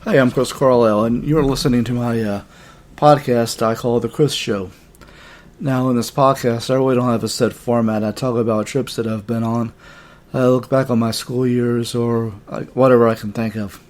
Hey, I'm Chris Carlisle, and you're listening to my podcast I call The Chris Show. Now, in this podcast, I really don't have a set format. I talk about trips that I've been on. I look back on my school years or whatever I can think of.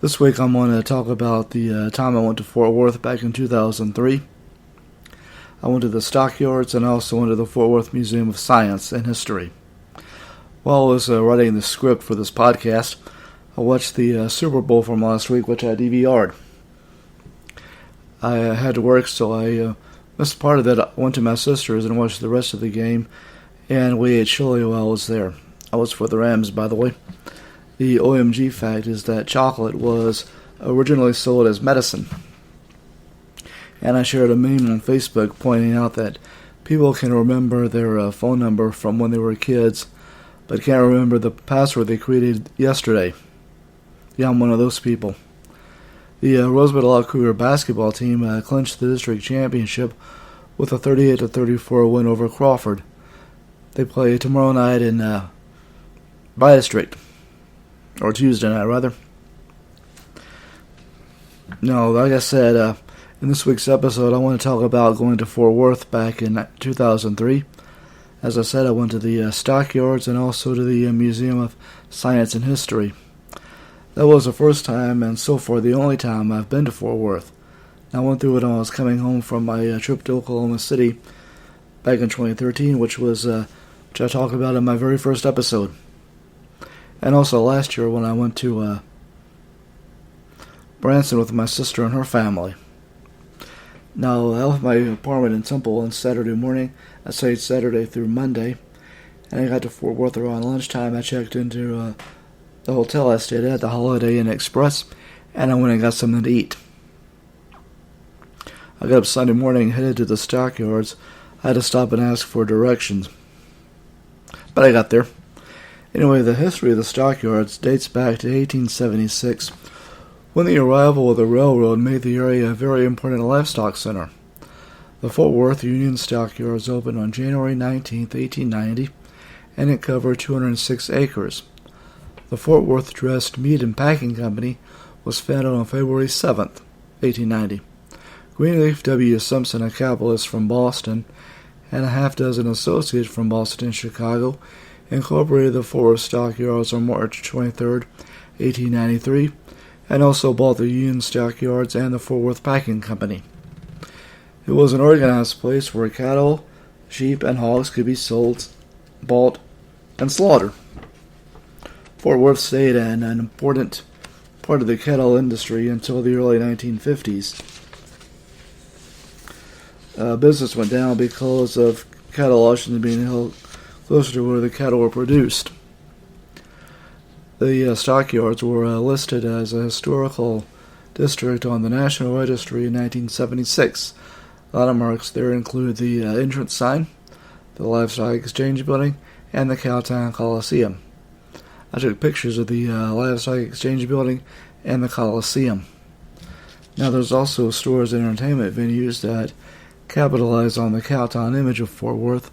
This week, I'm going to talk about the time I went to Fort Worth back in 2003. I went to the Stockyards and I also went to the Fort Worth Museum of Science and History. While I was writing the script for this podcast, I watched the Super Bowl from last week, which I DVR'd. I had to work, so I missed part of it. I went to my sister's and watched the rest of the game, and we ate chili while I was there. I was for the Rams, by the way. The OMG fact is that chocolate was originally sold as medicine. And I shared a meme on Facebook pointing out that people can remember their phone number from when they were kids, but can't remember the password they created yesterday. Yeah, I'm one of those people. The Rosebud Cougar basketball team clinched the district championship with a 38-34 win over Crawford. They play tomorrow night in by district, or Tuesday night rather. No, like I said, in this week's episode, I want to talk about going to Fort Worth back in 2003. As I said, I went to the Stockyards and also to the Museum of Science and History. That was the first time, and so far the only time, I've been to Fort Worth. I went through it when I was coming home from my trip to Oklahoma City back in 2013, which I talked about in my very first episode. And also last year when I went to Branson with my sister and her family. Now, I left my apartment in Temple on Saturday morning. I stayed Saturday through Monday, and I got to Fort Worth around lunchtime. I checked into the hotel I stayed at, the Holiday Inn Express, and I went and got something to eat. I got up Sunday morning, headed to the Stockyards. I had to stop and ask for directions, but I got there. Anyway, the history of the Stockyards dates back to 1876, when the arrival of the railroad made the area a very important livestock center. The Fort Worth Union Stockyards opened on January 19, 1890, and it covered 206 acres. The Fort Worth Dressed Meat and Packing Company was founded on February 7, 1890. Greenleaf W. Simpson, a capitalist from Boston, and a half-dozen associates from Boston and Chicago, incorporated the Fort Worth Stockyards on March 23, 1893, and also bought the Union Stockyards and the Fort Worth Packing Company. It was an organized place where cattle, sheep, and hogs could be sold, bought, and slaughtered. Fort Worth stayed an important part of the cattle industry until the early 1950s. Business went down because of cattle auctions being held closer to where the cattle were produced. The Stockyards were listed as a historical district on the National Registry in 1976. Landmarks there include the entrance sign, the Livestock Exchange Building, and the Cowtown Coliseum. I took pictures of the Livestock Exchange Building and the Coliseum. Now, there's also stores and entertainment venues that capitalize on the Cowtown image of Fort Worth,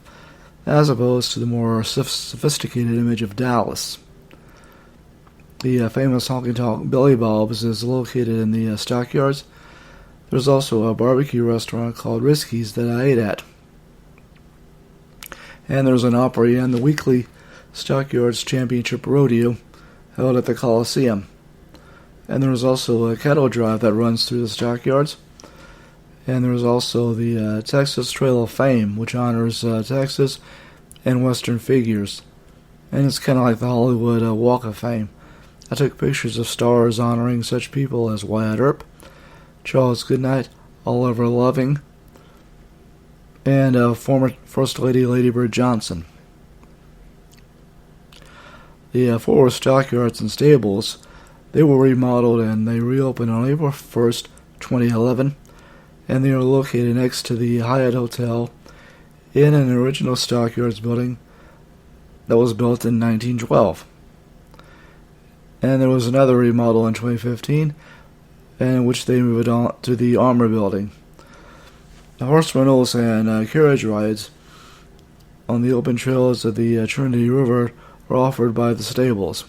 as opposed to the more sophisticated image of Dallas. The famous Honky Tonk Billy Bob's is located in the Stockyards. There's also a barbecue restaurant called Risky's that I ate at. And there's an Opry and the weekly Stockyards Championship Rodeo held at the Coliseum. And there's also a cattle drive that runs through the Stockyards. And there's also the Texas Trail of Fame, which honors Texas and Western figures. And it's kind of like the Hollywood Walk of Fame. I took pictures of stars honoring such people as Wyatt Earp, Charles Goodnight, Oliver Loving, and former First Lady Lady Bird Johnson. The Fort Worth Stockyards and Stables, they were remodeled and they reopened on April 1st, 2011, and they are located next to the Hyatt Hotel in an original Stockyards building that was built in 1912. And there was another remodel in 2015, in which they moved on to the Armour Building. The horse rentals and carriage rides on the open trails of the Trinity River are offered by the stables.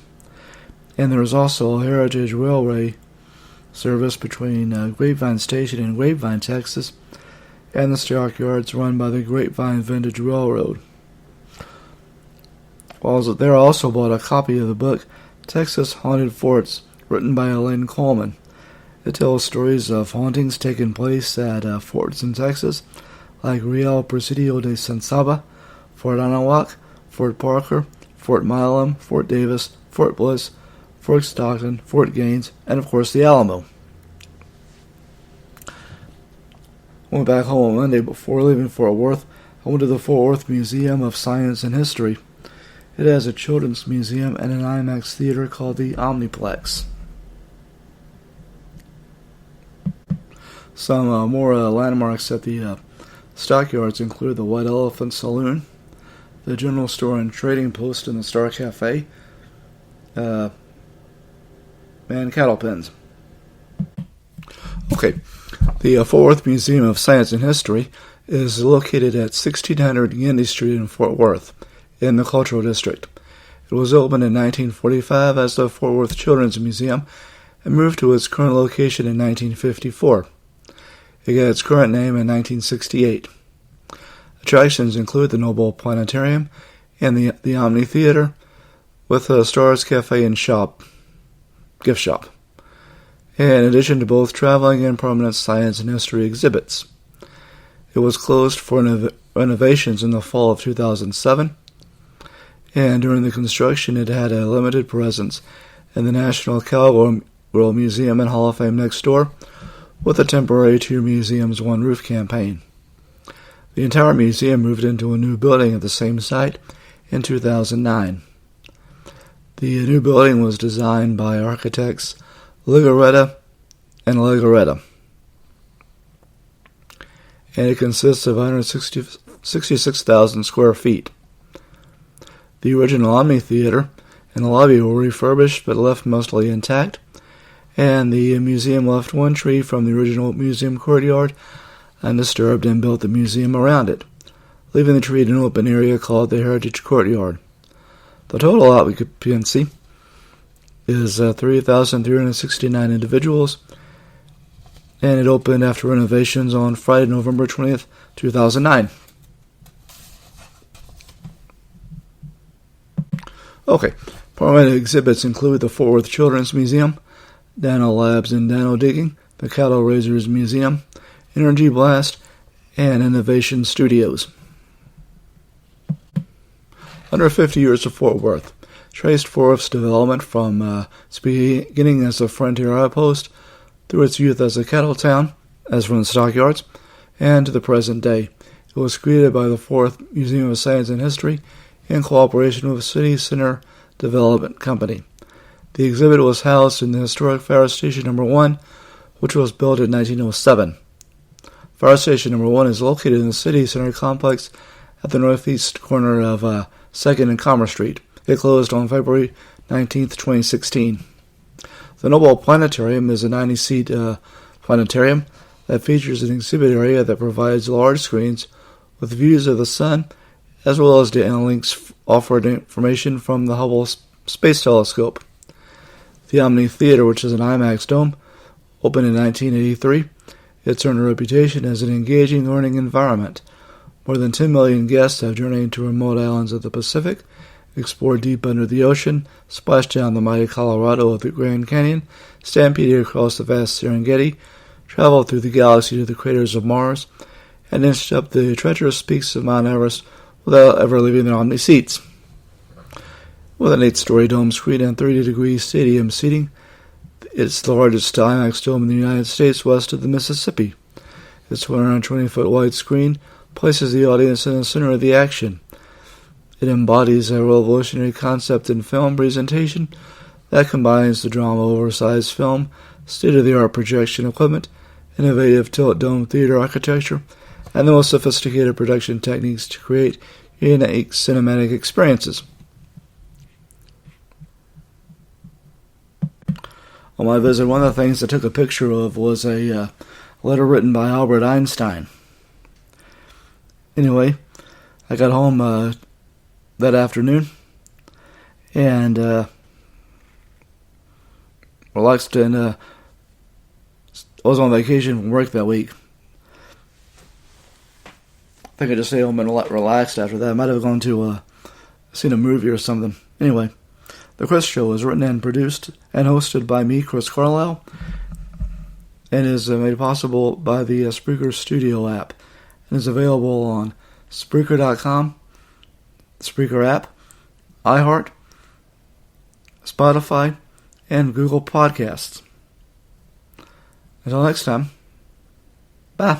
And there is also a heritage railway service between Grapevine Station in Grapevine, Texas, and the stockyards run by the Grapevine Vintage Railroad. While there, I also bought a copy of the book Texas Haunted Forts, written by Elaine Coleman. It tells stories of hauntings taking place at forts in Texas, like Real Presidio de San Saba, Fort Anahuac, Fort Parker, Fort Milam, Fort Davis, Fort Bliss, Fort Stockton, Fort Gaines, and of course the Alamo. I went back home on Monday. Before leaving Fort Worth, I went to the Fort Worth Museum of Science and History. It has a children's museum and an IMAX theater called the Omniplex. Some more landmarks at the stockyards include the White Elephant Saloon, the General Store and Trading Post, and the Star Cafe, and cattle pens. Okay, the Fort Worth Museum of Science and History is located at 1600 Gandy Street in Fort Worth, in the Cultural District. It was opened in 1945 as the Fort Worth Children's Museum and moved to its current location in 1954. It got its current name in 1968. Attractions include the Noble Planetarium and the Omni Theater, with a Stars Cafe and gift shop, in addition to both traveling and permanent science and history exhibits. It was closed for renovations in the fall of 2007, and during the construction it had a limited presence in the National Cowgirl Museum and Hall of Fame next door, with a temporary Two Museums, One Roof campaign. The entire museum moved into a new building at the same site in 2009. The new building was designed by architects Legarreta and Legarreta, and it consists of 166,000 square feet. The original Omni Theater and the lobby were refurbished but left mostly intact, and the museum left one tree from the original museum courtyard undisturbed and built the museum around it, leaving the tree in an open area called the Heritage Courtyard. The total occupancy is 3,369 individuals, and it opened after renovations on Friday, November 20th, 2009. Okay, permanent exhibits include the Fort Worth Children's Museum, Dano Labs and Dano Digging, the Cattle Raisers Museum, Energy Blast, and Innovation Studios. 150 years of Fort Worth traced Fort Worth's development from its beginning as a frontier outpost through its youth as a cattle town, as from the stockyards, and to the present day. It was created by the Fort Worth Museum of Science and History in cooperation with City Center Development Company. The exhibit was housed in the historic Fire Station No. 1, which was built in 1907. Fire Station No. 1 is located in the City Center complex at the northeast corner of 2nd and Commerce Street. It closed on February 19, 2016. The Noble Planetarium is a 90-seat planetarium that features an exhibit area that provides large screens with views of the sun, as well as data links offered information from the Hubble Space Telescope. The Omni Theater, which is an IMAX dome, opened in 1983. It's earned a reputation as an engaging learning environment. More than 10 million guests have journeyed to remote islands of the Pacific, explored deep under the ocean, splashed down the mighty Colorado of the Grand Canyon, stampeded across the vast Serengeti, traveled through the galaxy to the craters of Mars, and inched up the treacherous peaks of Mount Everest without ever leaving their Omni seats. With an 8-story dome screen and 30-degree stadium seating, it's the largest IMAX dome in the United States west of the Mississippi. Its 120-foot wide screen places the audience in the center of the action. It embodies a revolutionary concept in film presentation that combines the drama oversized film, state-of-the-art projection equipment, innovative tilt dome theater architecture, and the most sophisticated production techniques to create unique cinematic experiences. On my visit, one of the things I took a picture of was a letter written by Albert Einstein. Anyway, I got home that afternoon and relaxed and I was on vacation from work that week. I think I just stayed home and relaxed after that. I might have gone to seen a movie or something. Anyway, The Chris Show is written and produced and hosted by me, Chris Carlisle, and is made possible by the Spreaker Studio app, and is available on Spreaker.com, the Spreaker app, iHeart, Spotify, and Google Podcasts. Until next time, bye.